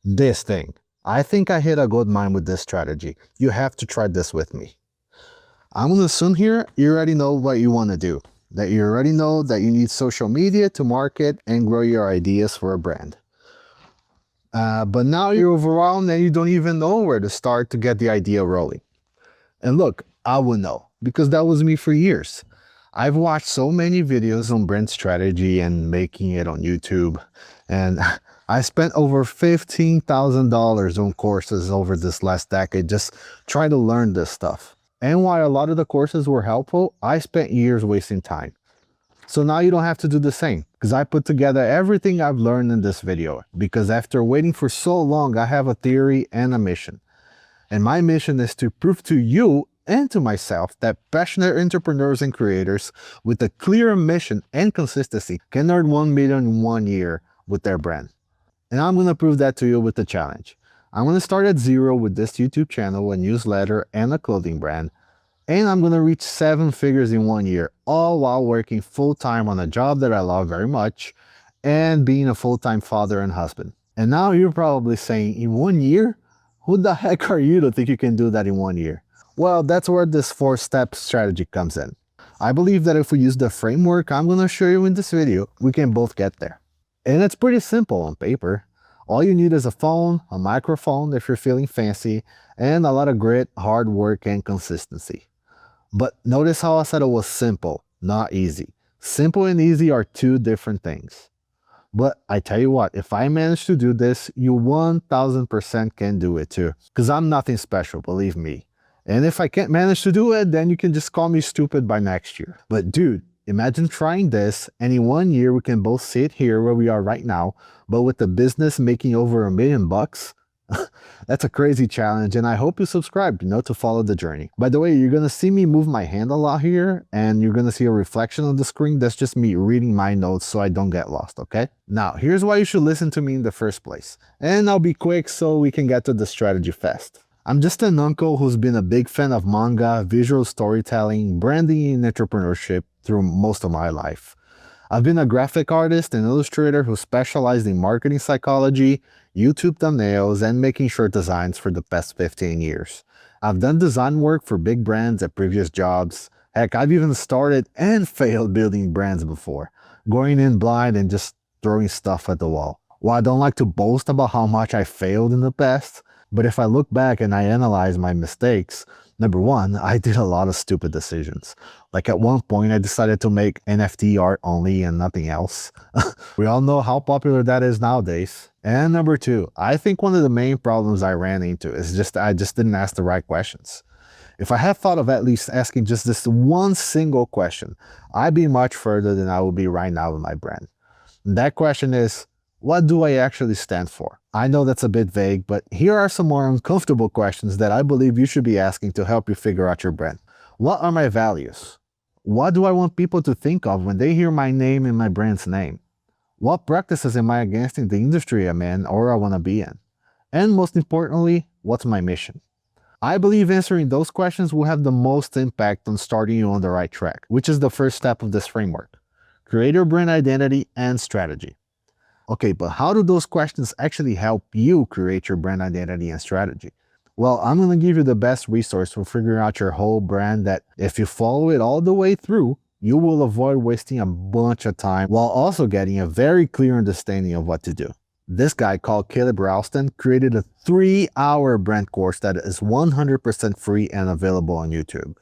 This thing. I think I hit a good mind with this strategy. You have to try this with me. I'm going to assume here you already know what you want to do. That you already know that you need social media to market and grow your ideas for a brand. But now you're overwhelmed and you don't even know where to start to get the idea rolling. And look, I will know because that was me for years. I've watched so many videos on brand strategy and making it on YouTube, and I spent over $15,000 on courses over this last decade just trying to learn this stuff. And while a lot of the courses were helpful, I spent years wasting time. So now you don't have to do the same because I put together everything I've learned in this video because after waiting for so long, I have a theory and a mission. And my mission is to prove to you and to myself that passionate entrepreneurs and creators with a clear mission and consistency can earn 1 million in 1 year with their brand. And I'm going to prove that to you with the challenge. I'm going to start at zero with this YouTube channel, a newsletter, and a clothing brand. And I'm going to reach 7 figures in 1 year, all while working full-time on a job that I love very much and being a full-time father and husband. And now you're probably saying, in 1 year? Who the heck are you to think you can do that in 1 year? Well, that's where this 4-step strategy comes in. I believe that if we use the framework I'm going to show you in this video, we can both get there. And it's pretty simple on paper. All you need is a phone, a microphone if you're feeling fancy, and a lot of grit, hard work, and consistency. But notice how I said it was simple, not easy. Simple and easy are two different things. But I tell you what, if I manage to do this, you 1000% can do it too. Because I'm nothing special, believe me. And if I can't manage to do it, then you can just call me stupid by next year. But dude, imagine trying this, and in 1 year we can both sit here where we are right now, but with the business making over $1 million bucks. That's a crazy challenge, and I hope you subscribe, to follow the journey. By the way, you're gonna see me move my hand a lot here, and you're gonna see a reflection on the screen. That's just me reading my notes so I don't get lost, okay? Now, here's why you should listen to me in the first place. And I'll be quick so we can get to the strategy fast. I'm just an uncle who's been a big fan of manga, visual storytelling, branding, and entrepreneurship through most of my life. I've been a graphic artist and illustrator who specialized in marketing psychology, YouTube thumbnails, and making short designs for the past 15 years. I've done design work for big brands at previous jobs. Heck, I've even started and failed building brands before, going in blind and just throwing stuff at the wall. While I don't like to boast about how much I failed in the past, but if I look back and I analyze my mistakes, number one, I did a lot of stupid decisions. Like at one point, I decided to make NFT art only and nothing else. We all know how popular that is nowadays. And number two, I think one of the main problems I ran into is I just didn't ask the right questions. If I had thought of at least asking just this one single question, I'd be much further than I would be right now with my brand. And that question is, what do I actually stand for? I know that's a bit vague, but here are some more uncomfortable questions that I believe you should be asking to help you figure out your brand. What are my values? What do I want people to think of when they hear my name and my brand's name? What practices am I against in the industry I'm in or I want to be in? And most importantly, what's my mission? I believe answering those questions will have the most impact on starting you on the right track, which is the first step of this framework. Create your brand identity and strategy. Okay, but how do those questions actually help you create your brand identity and strategy? Well, I'm going to give you the best resource for figuring out your whole brand that if you follow it all the way through, you will avoid wasting a bunch of time while also getting a very clear understanding of what to do. This guy called Caleb Ralston created a 3-hour brand course that is 100% free and available on YouTube.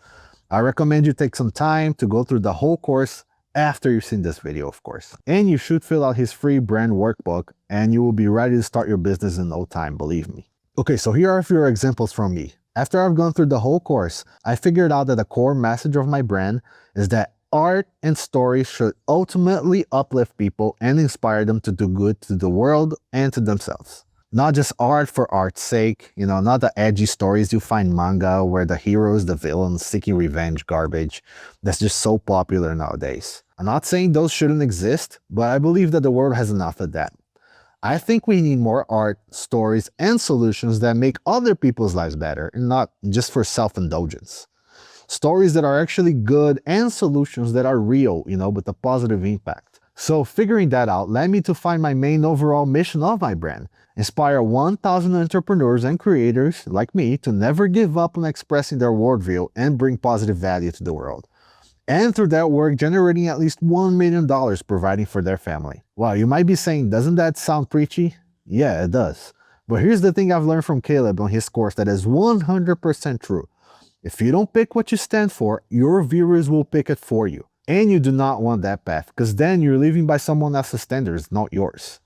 I recommend you take some time to go through the whole course after you've seen this video, of course. And you should fill out his free brand workbook and you will be ready to start your business in no time, believe me. Okay, so here are a few examples from me. After I've gone through the whole course, I figured out that the core message of my brand is that art and stories should ultimately uplift people and inspire them to do good to the world and to themselves. Not just art for art's sake, not the edgy stories you find manga where the hero is the villain seeking revenge garbage that's just so popular nowadays. I'm not saying those shouldn't exist, but I believe that the world has enough of that. I think we need more art, stories, and solutions that make other people's lives better and not just for self-indulgence. Stories that are actually good and solutions that are real, with a positive impact. So figuring that out led me to find my main overall mission of my brand. Inspire 1,000 entrepreneurs and creators like me to never give up on expressing their worldview and bring positive value to the world. And through that work, generating at least $1 million providing for their family. Wow, you might be saying, doesn't that sound preachy? Yeah, it does. But here's the thing I've learned from Caleb on his course that is 100% true. If you don't pick what you stand for, your viewers will pick it for you. And you do not want that path, because then you're living by someone else's standards, not yours.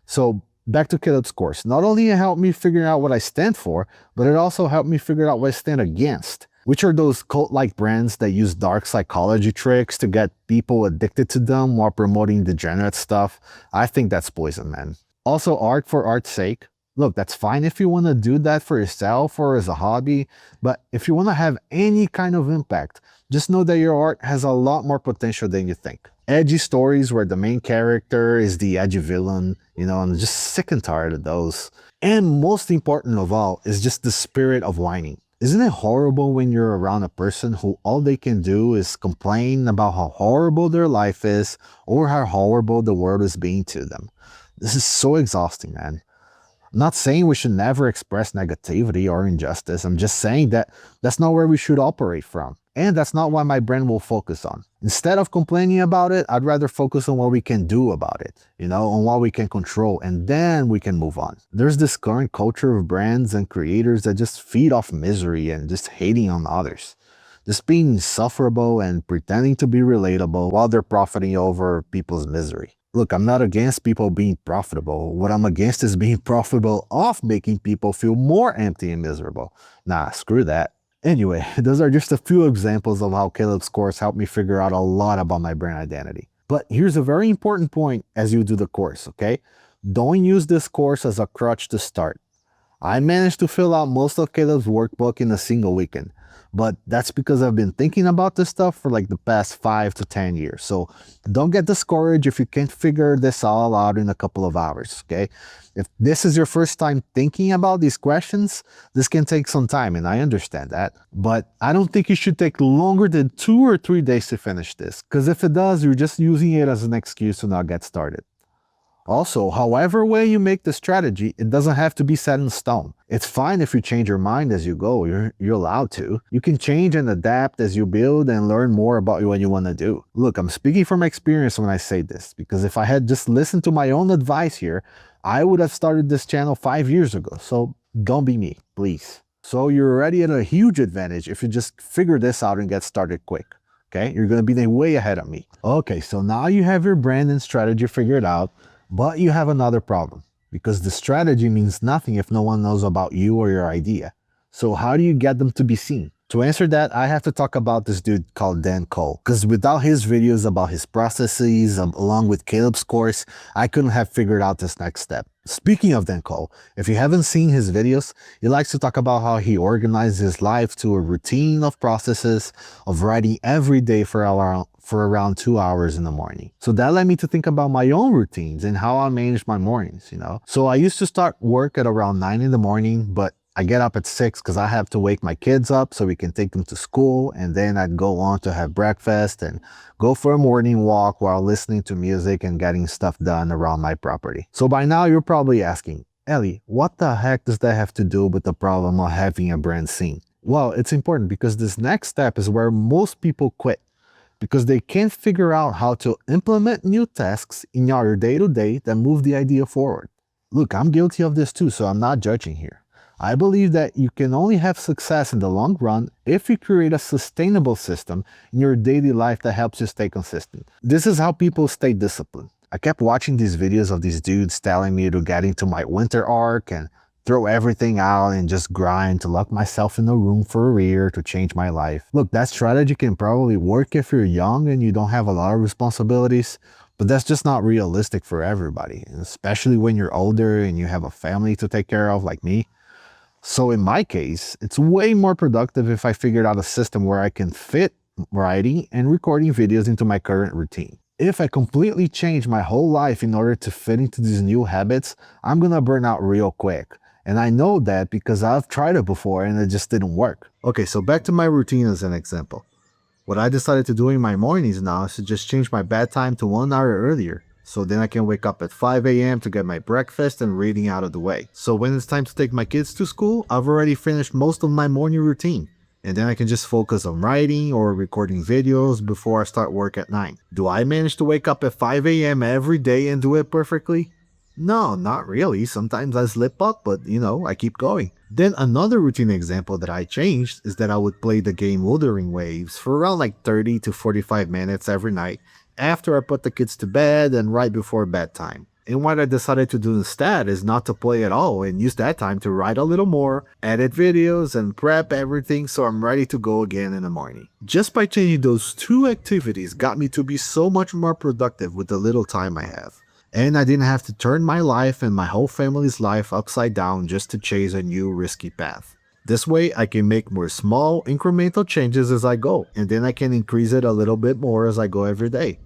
So back to Caleb's course. Not only it helped me figure out what I stand for, but it also helped me figure out what I stand against, which are those cult-like brands that use dark psychology tricks to get people addicted to them while promoting degenerate stuff. I think that's poison, man. Also, art for art's sake. Look, that's fine if you want to do that for yourself or as a hobby, but if you want to have any kind of impact, just know that your art has a lot more potential than you think. Edgy stories where the main character is the edgy villain, I'm just sick and tired of those. And most important of all is just the spirit of whining. Isn't it horrible when you're around a person who all they can do is complain about how horrible their life is or how horrible the world is being to them? This is so exhausting, man. I'm not saying we should never express negativity or injustice. I'm just saying that that's not where we should operate from. And that's not what my brand will focus on. Instead of complaining about it, I'd rather focus on what we can do about it, on what we can control, and then we can move on. There's this current culture of brands and creators that just feed off misery and just hating on others. Just being insufferable and pretending to be relatable while they're profiting over people's misery. Look, I'm not against people being profitable. What I'm against is being profitable off making people feel more empty and miserable. Nah, screw that. Anyway, those are just a few examples of how Caleb's course helped me figure out a lot about my brand identity. But here's a very important point as you do the course, okay? Don't use this course as a crutch to start. I managed to fill out most of Caleb's workbook in a single weekend, but that's because I've been thinking about this stuff for like the past 5 to 10 years. So don't get discouraged if you can't figure this all out in a couple of hours, okay? If this is your first time thinking about these questions, this can take some time, and I understand that. But I don't think it should take longer than 2 or 3 days to finish this, because if it does, you're just using it as an excuse to not get started. Also, however way you make the strategy, it doesn't have to be set in stone. It's fine if you change your mind as you go. You're allowed to. You can change and adapt as you build and learn more about what you want to do. Look, I'm speaking from experience when I say this, because if I had just listened to my own advice here, I would have started this channel 5 years ago. So don't be me, please. So you're already at a huge advantage if you just figure this out and get started quick. Okay, you're going to be way ahead of me. Okay, so now you have your brand and strategy figured out. But you have another problem, because the strategy means nothing if no one knows about you or your idea. So how do you get them to be seen? To answer that, I have to talk about this dude called Dan Cole, because without his videos about his processes, along with Caleb's course, I couldn't have figured out this next step. Speaking of Dan Cole, if you haven't seen his videos, he likes to talk about how he organizes his life to a routine of processes of writing every day for around 2 hours in the morning. So that led me to think about my own routines and how I manage my mornings, So I used to start work at around 9 in the morning, but I get up at 6 because I have to wake my kids up so we can take them to school, and then I'd go on to have breakfast and go for a morning walk while listening to music and getting stuff done around my property. So by now you're probably asking, Ellie, what the heck does that have to do with the problem of having a brand seen? Well, it's important because this next step is where most people quit, because they can't figure out how to implement new tasks in your day-to-day that move the idea forward. Look, I'm guilty of this too, so I'm not judging here. I believe that you can only have success in the long run if you create a sustainable system in your daily life that helps you stay consistent. This is how people stay disciplined. I kept watching these videos of these dudes telling me to get into my winter arc and throw everything out and just grind to lock myself in a room for a year to change my life. Look, that strategy can probably work if you're young and you don't have a lot of responsibilities, but that's just not realistic for everybody, especially when you're older and you have a family to take care of like me. So in my case, it's way more productive if I figured out a system where I can fit writing and recording videos into my current routine. If I completely change my whole life in order to fit into these new habits, I'm gonna burn out real quick. And I know that because I've tried it before and it just didn't work. Okay, so back to my routine as an example. What I decided to do in my mornings now is to just change my bedtime to 1 hour earlier. So then I can wake up at 5 a.m. to get my breakfast and reading out of the way. So when it's time to take my kids to school, I've already finished most of my morning routine. And then I can just focus on writing or recording videos before I start work at 9. Do I manage to wake up at 5 a.m. every day and do it perfectly? No, not really. Sometimes I slip up, but I keep going. Then another routine example that I changed is that I would play the game Wuthering Waves for around like 30 to 45 minutes every night after I put the kids to bed and right before bedtime. And what I decided to do instead is not to play at all and use that time to write a little more, edit videos, and prep everything so I'm ready to go again in the morning. Just by changing those two activities got me to be so much more productive with the little time I have. And I didn't have to turn my life and my whole family's life upside down just to chase a new risky path. This way, I can make more small, incremental changes as I go, and then I can increase it a little bit more as I go every day.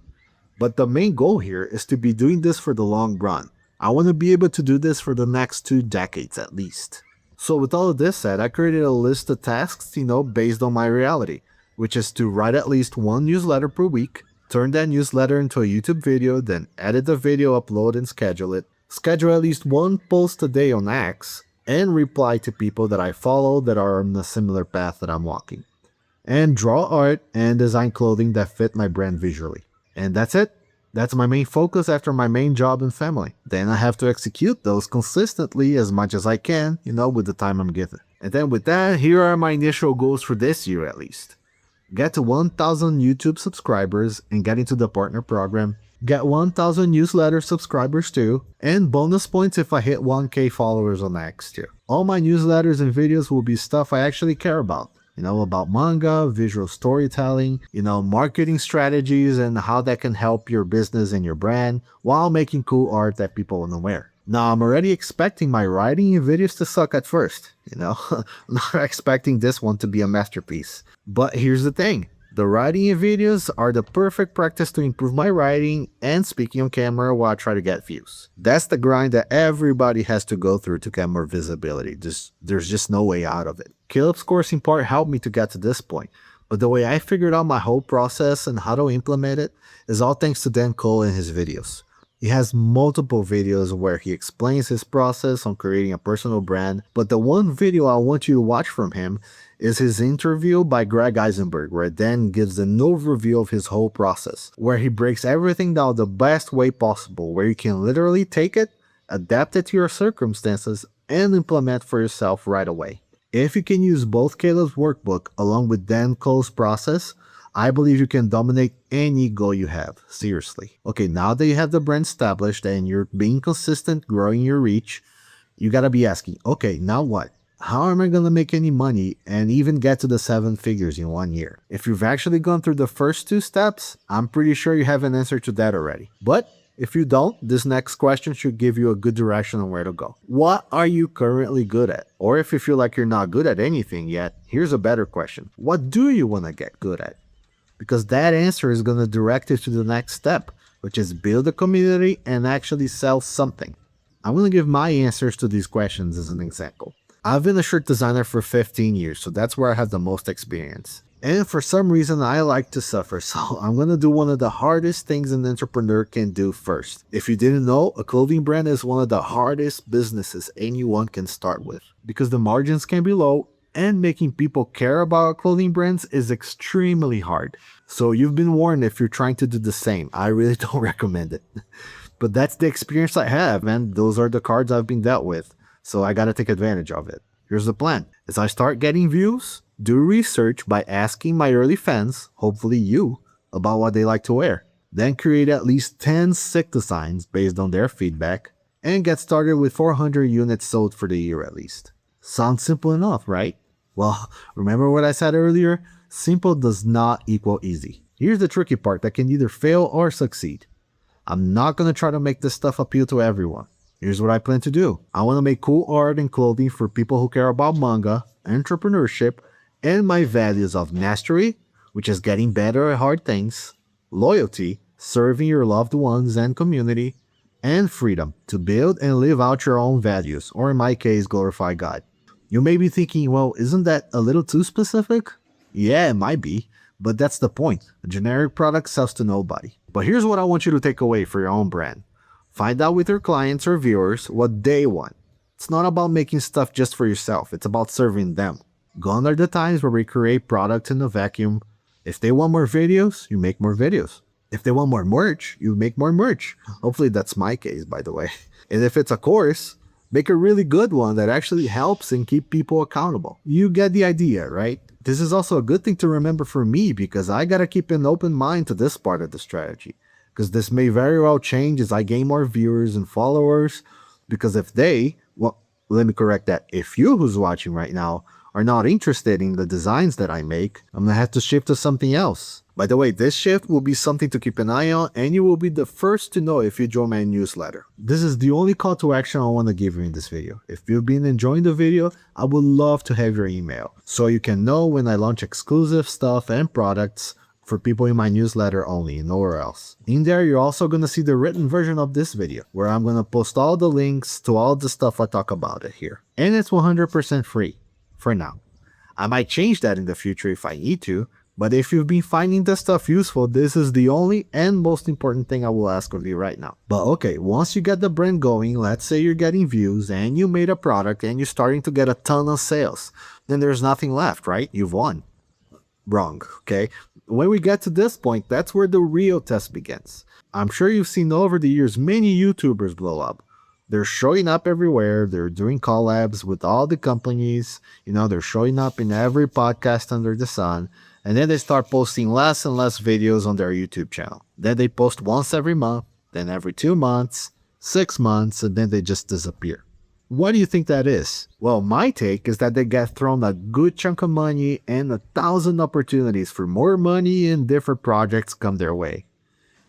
But the main goal here is to be doing this for the long run. I want to be able to do this for the next 2 decades at least. So with all of this said, I created a list of tasks, based on my reality, which is to write at least 1 newsletter per week, turn that newsletter into a YouTube video, then edit the video, upload and schedule it, schedule at least 1 post a day on X, and reply to people that I follow that are on a similar path that I'm walking. And draw art and design clothing that fit my brand visually. And that's it. That's my main focus after my main job and family. Then I have to execute those consistently as much as I can, with the time I'm given. And then with that, here are my initial goals for this year at least. Get to 1,000 YouTube subscribers and get into the partner program. Get 1,000 newsletter subscribers too, and bonus points if I hit 1K followers on X too. All my newsletters and videos will be stuff I actually care about. About manga, visual storytelling, marketing strategies and how that can help your business and your brand while making cool art that people want to wear. Now, I'm already expecting my writing and videos to suck at first, not expecting this one to be a masterpiece. But here's the thing. The writing and videos are the perfect practice to improve my writing and speaking on camera while I try to get views. That's the grind that everybody has to go through to get more visibility. There's just no way out of it. Caleb's course in part helped me to get to this point, but the way I figured out my whole process and how to implement it is all thanks to Dan Cole and his videos. He has multiple videos where he explains his process on creating a personal brand, but the one video I want you to watch from him is his interview by Greg Eisenberg, where Dan gives an overview of his whole process, where he breaks everything down the best way possible, where you can literally take it, adapt it to your circumstances, and implement for yourself right away. If you can use both Caleb's workbook along with Dan Cole's process, I believe you can dominate any goal you have, seriously. Okay, now that you have the brand established and you're being consistent, growing your reach, you gotta be asking, okay, now what? How am I gonna make any money and even get to the 7 figures in 1 year? If you've actually gone through the first 2 steps, I'm pretty sure you have an answer to that already. But if you don't, this next question should give you a good direction on where to go. What are you currently good at? Or if you feel like you're not good at anything yet, here's a better question. What do you wanna get good at? Because that answer is going to direct you to the next step, which is build a community and actually sell something. I'm going to give my answers to these questions as an example. I've been a shirt designer for 15 years, so that's where I have the most experience. And for some reason, I like to suffer, so I'm going to do one of the hardest things an entrepreneur can do first. If you didn't know, a clothing brand is one of the hardest businesses anyone can start with, because the margins can be low, and making people care about clothing brands is extremely hard. So you've been warned if you're trying to do the same. I really don't recommend it. But that's the experience I have, and those are the cards I've been dealt with. So I gotta take advantage of it. Here's the plan. As I start getting views, do research by asking my early fans, hopefully you, about what they like to wear. Then create at least 10 sick designs based on their feedback, and get started with 400 units sold for the year at least. Sounds simple enough, right? Well, remember what I said earlier? Simple does not equal easy. Here's the tricky part that can either fail or succeed. I'm not going to try to make this stuff appeal to everyone. Here's what I plan to do. I want to make cool art and clothing for people who care about manga, entrepreneurship, and my values of mastery, which is getting better at hard things, loyalty, serving your loved ones and community, and freedom to build and live out your own values, or in my case, glorify God. You may be thinking, well, isn't that a little too specific? Yeah, it might be, But that's the point. A generic product sells to nobody. But here's what I want you to take away for your own brand. Find out with your clients or viewers what they want. It's not about making stuff just for yourself. It's about serving them. Gone are the times where we create products in a vacuum. If they want more videos, you make more videos. If they want more merch, you make more merch. Hopefully that's my case, by the way. And if it's a course, make a really good one that actually helps and keep people accountable. You get the idea, right? This is also a good thing to remember for me because I gotta keep an open mind to this part of the strategy. Because this may very well change as I gain more viewers and followers. Because if they, well, let me correct that. If you who's watching right now are not interested in the designs that I make, I'm gonna have to shift to something else. By the way, this shift will be something to keep an eye on, and you will be the first to know if you join my newsletter. This is the only call to action I want to give you in this video. If you've been enjoying the video, I would love to have your email, so you can know when I launch exclusive stuff and products for people in my newsletter only, nowhere else. In there, you're also going to see the written version of this video, where I'm going to post all the links to all the stuff I talk about it here. And it's 100% free, for now. I might change that in the future if I need to, but if you've been finding this stuff useful, this is the only and most important thing I will ask of you right now. But okay, once you get the brand going, let's say you're getting views and you made a product and you're starting to get a ton of sales, then there's nothing left, right? You've won. Wrong, okay? When we get to this point, that's where the real test begins. I'm sure you've seen over the years many YouTubers blow up. They're showing up everywhere. They're doing collabs with all the companies. They're showing up in every podcast under the sun. And then they start posting less and less videos on their YouTube channel. Then they post once every month, then every 2 months, 6 months, and then they just disappear. What do you think that is? Well, my take is that they get thrown a good chunk of money and 1,000 opportunities for more money and different projects come their way.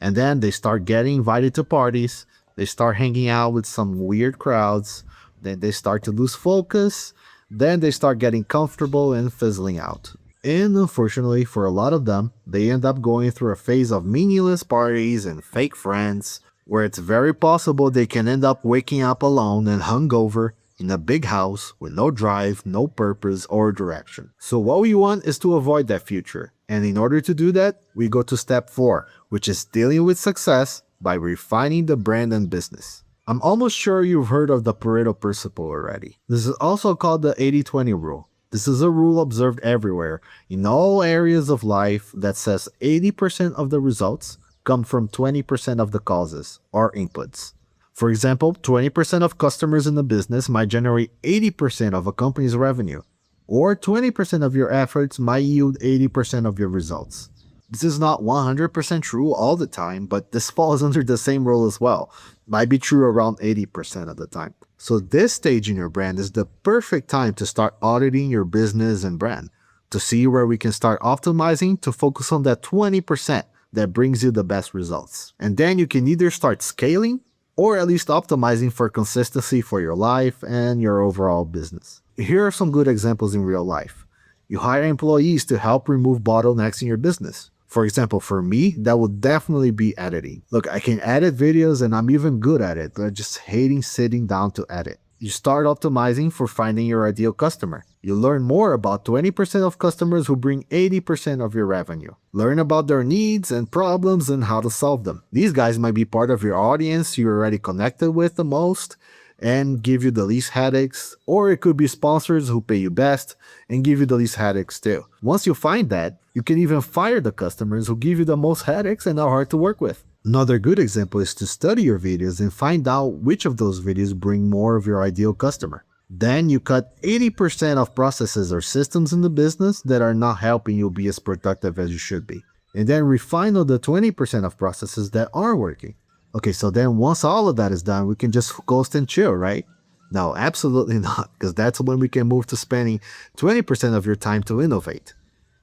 And then they start getting invited to parties. They start hanging out with some weird crowds. Then they start to lose focus. Then they start getting comfortable and fizzling out. And unfortunately for a lot of them, they end up going through a phase of meaningless parties and fake friends, where it's very possible they can end up waking up alone and hungover in a big house with no drive, no purpose or direction. So what we want is to avoid that future. And in order to do that, we go to step 4, which is dealing with success by refining the brand and business. I'm almost sure you've heard of the Pareto principle already. This is also called the 80-20 rule. This is a rule observed everywhere in all areas of life that says 80% of the results come from 20% of the causes or inputs. For example, 20% of customers in a business might generate 80% of a company's revenue, or 20% of your efforts might yield 80% of your results. This is not 100% true all the time, but this falls under the same rule as well. Might be true around 80% of the time. So this stage in your brand is the perfect time to start auditing your business and brand, to see where we can start optimizing to focus on that 20% that brings you the best results. And then you can either start scaling or at least optimizing for consistency for your life and your overall business. Here are some good examples in real life. You hire employees to help remove bottlenecks in your business. For example, for me, that would definitely be editing. Look, I can edit videos and I'm even good at it, but I'm just hating sitting down to edit. You start optimizing for finding your ideal customer. You learn more about 20% of customers who bring 80% of your revenue. Learn about their needs and problems and how to solve them. These guys might be part of your audience you're already connected with the most and give you the least headaches, or it could be sponsors who pay you best and give you the least headaches too. Once you find that, you can even fire the customers who give you the most headaches and are hard to work with. Another good example is to study your videos and find out which of those videos bring more of your ideal customer. Then you cut 80% of processes or systems in the business that are not helping you be as productive as you should be. And then refine on the 20% of processes that are working. Okay, so then once all of that is done, we can just ghost and chill, right? No, absolutely not, because that's when we can move to spending 20% of your time to innovate.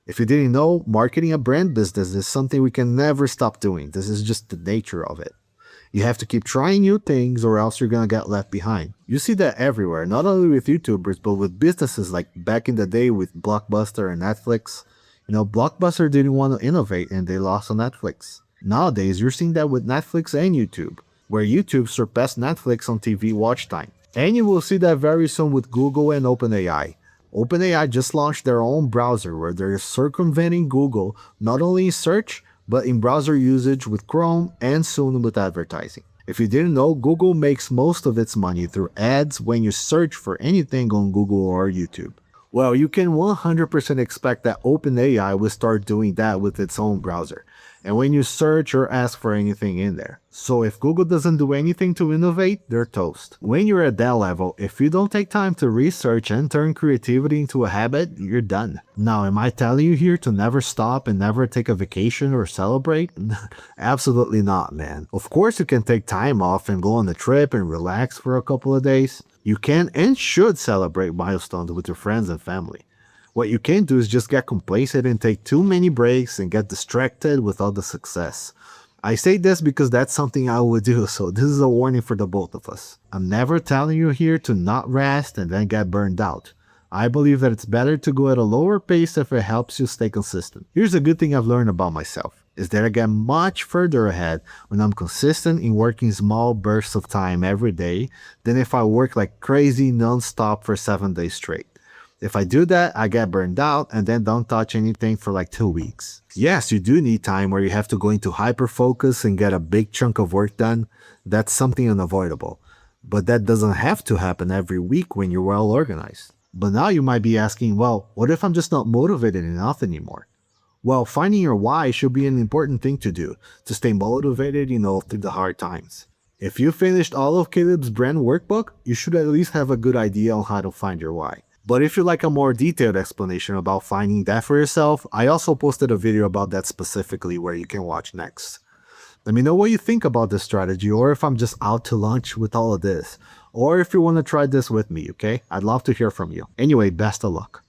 If you didn't know, marketing a brand business is something we can never stop doing. This is just the nature of it. You have to keep trying new things or else you're gonna get left behind. You see that everywhere, not only with YouTubers, but with businesses like back in the day with Blockbuster and Netflix. Blockbuster didn't want to innovate and they lost on Netflix. Nowadays, you're seeing that with Netflix and YouTube, where YouTube surpassed Netflix on TV watch time. And you will see that very soon with Google and OpenAI. OpenAI just launched their own browser where they're circumventing Google not only in search, but in browser usage with Chrome and soon with advertising. If you didn't know, Google makes most of its money through ads when you search for anything on Google or YouTube. Well, you can 100% expect that OpenAI will start doing that with its own browser, and when you search or ask for anything in there. So if Google doesn't do anything to innovate, they're toast. When you're at that level, if you don't take time to research and turn creativity into a habit, you're done. Now, am I telling you here to never stop and never take a vacation or celebrate? Absolutely not, man. Of course you can take time off and go on a trip and relax for a couple of days. You can and should celebrate milestones with your friends and family. What you can't do is just get complacent and take too many breaks and get distracted with all the success. I say this because that's something I would do, so this is a warning for the both of us. I'm never telling you here to not rest and then get burned out. I believe that it's better to go at a lower pace if it helps you stay consistent. Here's a good thing I've learned about myself, is that I get much further ahead when I'm consistent in working small bursts of time every day than if I work like crazy non-stop for 7 days straight. If I do that, I get burned out and then don't touch anything for like 2 weeks. Yes, you do need time where you have to go into hyper focus and get a big chunk of work done. That's something unavoidable. But that doesn't have to happen every week when you're well organized. But now you might be asking, well, what if I'm just not motivated enough anymore? Well, finding your why should be an important thing to do to stay motivated, through the hard times. If you finished all of Caleb's brand workbook, you should at least have a good idea on how to find your why. But if you like a more detailed explanation about finding that for yourself, I also posted a video about that specifically where you can watch next. Let me know what you think about this strategy, or if I'm just out to lunch with all of this, or if you want to try this with me, okay? I'd love to hear from you. Anyway, best of luck.